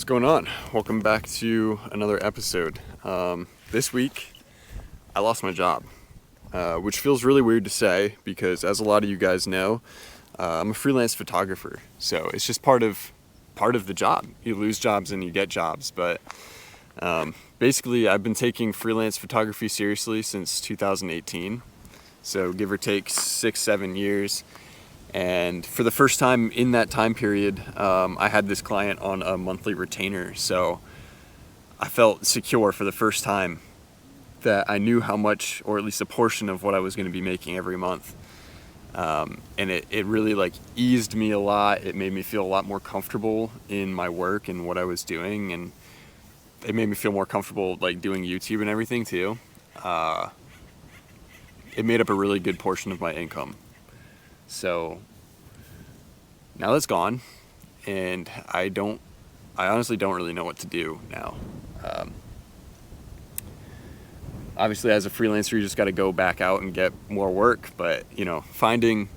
going on? Welcome back to another episode. This week, I lost my job, which feels really weird to say because, as a lot of you guys know, I'm a freelance photographer. So it's just part of the job. You lose jobs and you get jobs, but basically, I've been taking freelance photography seriously since 2018. So give or take 6-7 years. And for the first time in that time period, I had this client on a monthly retainer. So I felt secure for the first time that I knew how much, or at least a portion of what I was going to be making every month. And it really eased me a lot. It made me feel a lot more comfortable in my work and what I was doing. And it made me feel more comfortable doing YouTube and everything too. It made up a really good portion of my income. So now that's gone, and I honestly don't really know what to do now. Obviously, as a freelancer, you just got to go back out and get more work, but finding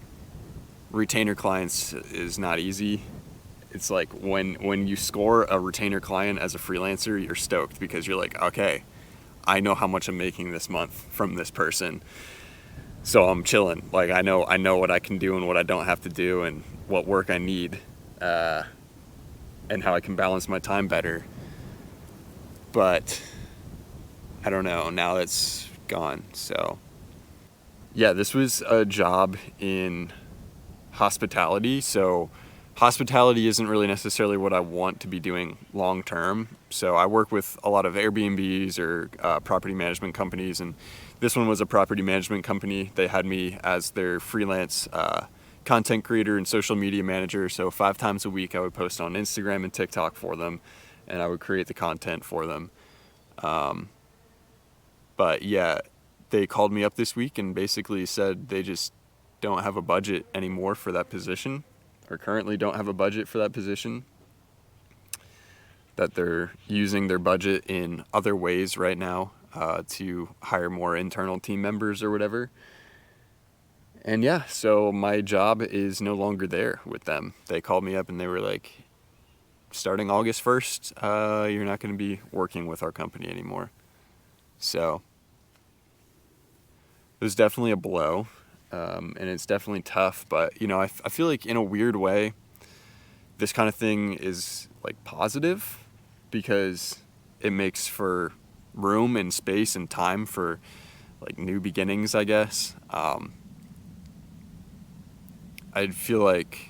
retainer clients is not easy. It's like when you score a retainer client as a freelancer, you're stoked because you're like, okay, I know how much I'm making this month from this person. So I'm chilling. I know what I can do and what I don't have to do and what work I need, and how I can balance my time better. But I don't know. Now that's gone. So yeah, this was a job in hospitality. So hospitality isn't really necessarily what I want to be doing long term. So I work with a lot of Airbnbs or property management companies, and this one was a property management company. They had me as their freelance content creator and social media manager. So 5 times a week I would post on Instagram and TikTok for them, and I would create the content for them. But yeah, they called me up this week and basically said they just don't have a budget anymore for that position, or currently don't have a budget for that position, that they're using their budget in other ways right now to hire more internal team members or whatever. And yeah, so my job is no longer there with them. They called me up and they were like, starting August 1st, you're not going to be working with our company anymore. So it was definitely a blow, and it's definitely tough, but I feel like in a weird way, this kind of thing is positive because it makes for room and space and time for new beginnings, I guess. I'd feel like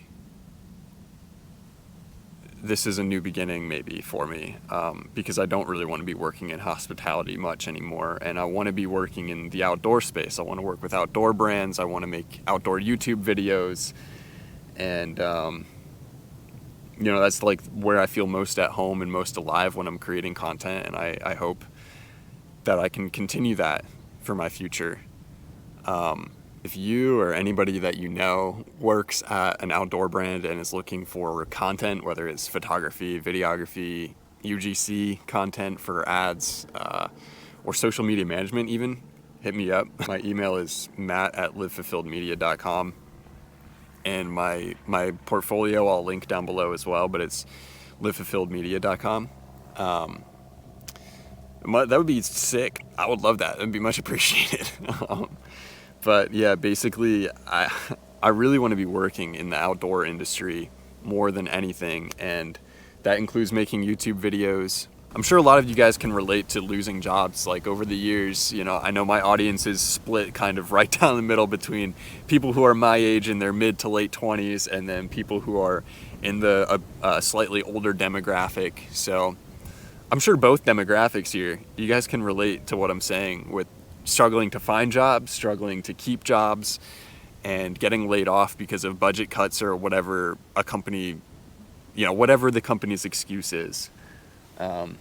this is a new beginning maybe for me, because I don't really want to be working in hospitality much anymore, and I want to be working in the outdoor space. I want to work with outdoor brands. I want to make outdoor YouTube videos, and that's where I feel most at home and most alive when I'm creating content, and I hope that I can continue that for my future. If you or anybody that you know works at an outdoor brand and is looking for content, whether it's photography, videography, UGC content for ads, or social media management even, hit me up. My email is matt@livefulfilledmedia.com. And my portfolio I'll link down below as well, but it's livefulfilledmedia.com. That would be sick. I would love that. That would be much appreciated. But yeah, basically, I really want to be working in the outdoor industry more than anything, and that includes making YouTube videos. I'm sure a lot of you guys can relate to losing jobs. Over the years, I know my audience is split kind of right down the middle between people who are my age in their mid to late 20s and then people who are in the slightly older demographic. So I'm sure both demographics here, you guys can relate to what I'm saying with struggling to find jobs, struggling to keep jobs, and getting laid off because of budget cuts or whatever a company, whatever the company's excuse is. But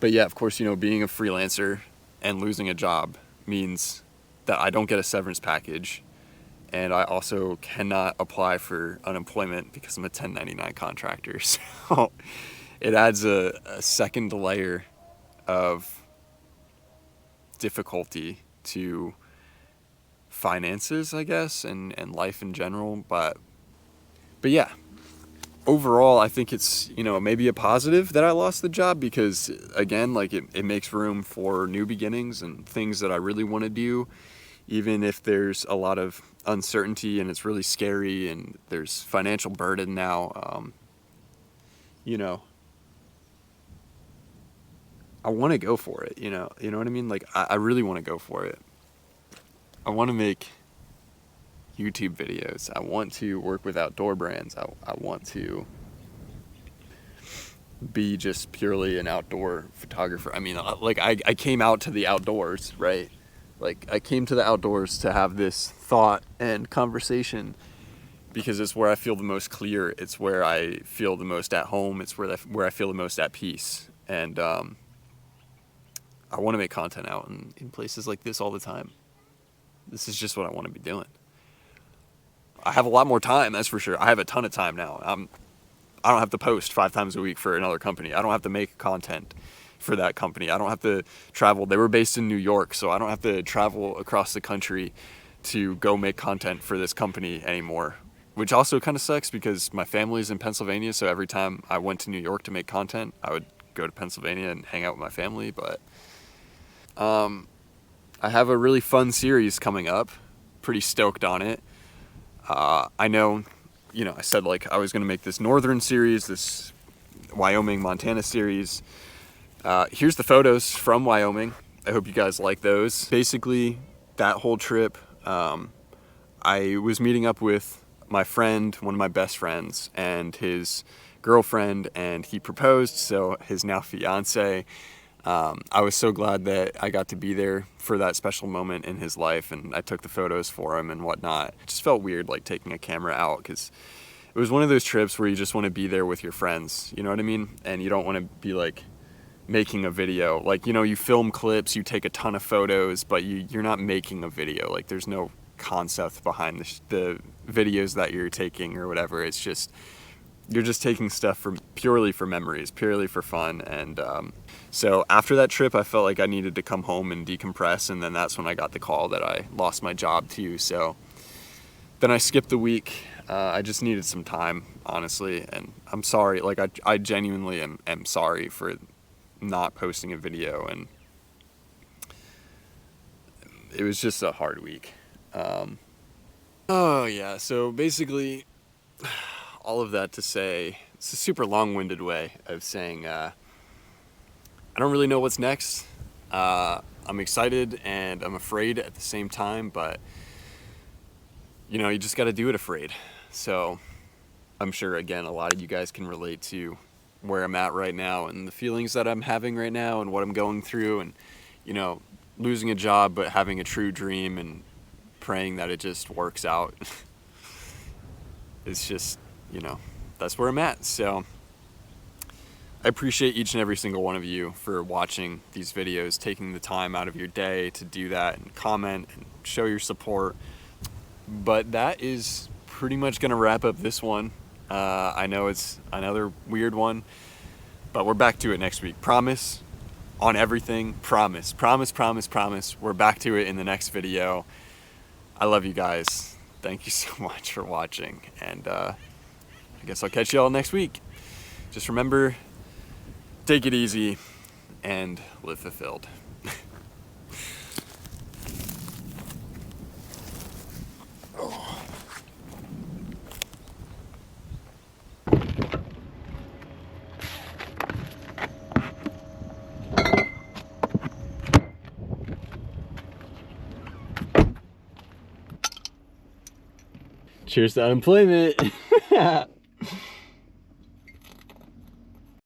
yeah, of course, being a freelancer and losing a job means that I don't get a severance package, and I also cannot apply for unemployment because I'm a 1099 contractor. So it adds a second layer of difficulty to finances, I guess, and life in general. But yeah, overall, I think it's, you know, maybe a positive that I lost the job because, again, like it makes room for new beginnings and things that I really want to do, even if there's a lot of uncertainty and it's really scary and there's financial burden now. You know, I want to go for it, you know what I mean? Like, I really want to go for it. I want to make YouTube videos. I want to work with outdoor brands. I want to be just purely an outdoor photographer. I mean, like I came out to the outdoors, right? Like I came to the outdoors to have this thought and conversation because it's where I feel the most clear. It's where I feel the most at home. It's where I feel the most at peace. And I want to make content out in places like this all the time. This is just what I want to be doing. I have a lot more time, that's for sure. I have a ton of time now. I don't have to post 5 times a week for another company. I don't have to make content for that company. I don't have to travel. They were based in New York, so I don't have to travel across the country to go make content for this company anymore, which also kind of sucks because my family's in Pennsylvania, so every time I went to New York to make content, I would go to Pennsylvania and hang out with my family. But I have a really fun series coming up. Pretty stoked on it. I know, you know, I said like I was going to make this Northern series, this Wyoming, Montana series. Here's the photos from Wyoming. I hope you guys like those. Basically, that whole trip, I was meeting up with my friend, one of my best friends, and his girlfriend, and he proposed, so his now fiance. I was so glad that I got to be there for that special moment in his life, and I took the photos for him and whatnot. It just felt weird like taking a camera out because it was one of those trips where you just want to be there with your friends, you know what I mean? And you don't want to be like making a video. Like, you know, you film clips, you take a ton of photos, but you're not making a video. Like, there's no concept behind the videos that you're taking or whatever. It's just, you're just taking stuff purely for memories, purely for fun. And so after that trip, I felt like I needed to come home and decompress, and then that's when I got the call that I lost my job too. So then I skipped the week. I just needed some time, honestly, and I'm sorry. Like, I genuinely am sorry for not posting a video, and it was just a hard week. Oh yeah, so basically all of that to say, it's a super long-winded way of saying I don't really know what's next. I'm excited and I'm afraid at the same time, but you know, you just got to do it afraid. So I'm sure, again, a lot of you guys can relate to where I'm at right now and the feelings that I'm having right now and what I'm going through, and, you know, losing a job but having a true dream and praying that it just works out. It's just, you know, that's where I'm at. So I appreciate each and every single one of you for watching these videos, taking the time out of your day to do that and comment and show your support. But that is pretty much going to wrap up this one. I know it's another weird one, but we're back to it next week. Promise on everything. Promise. We're back to it in the next video. I love you guys. Thank you so much for watching. And I guess I'll catch you all next week. Just remember, take it easy and live fulfilled. Cheers to unemployment.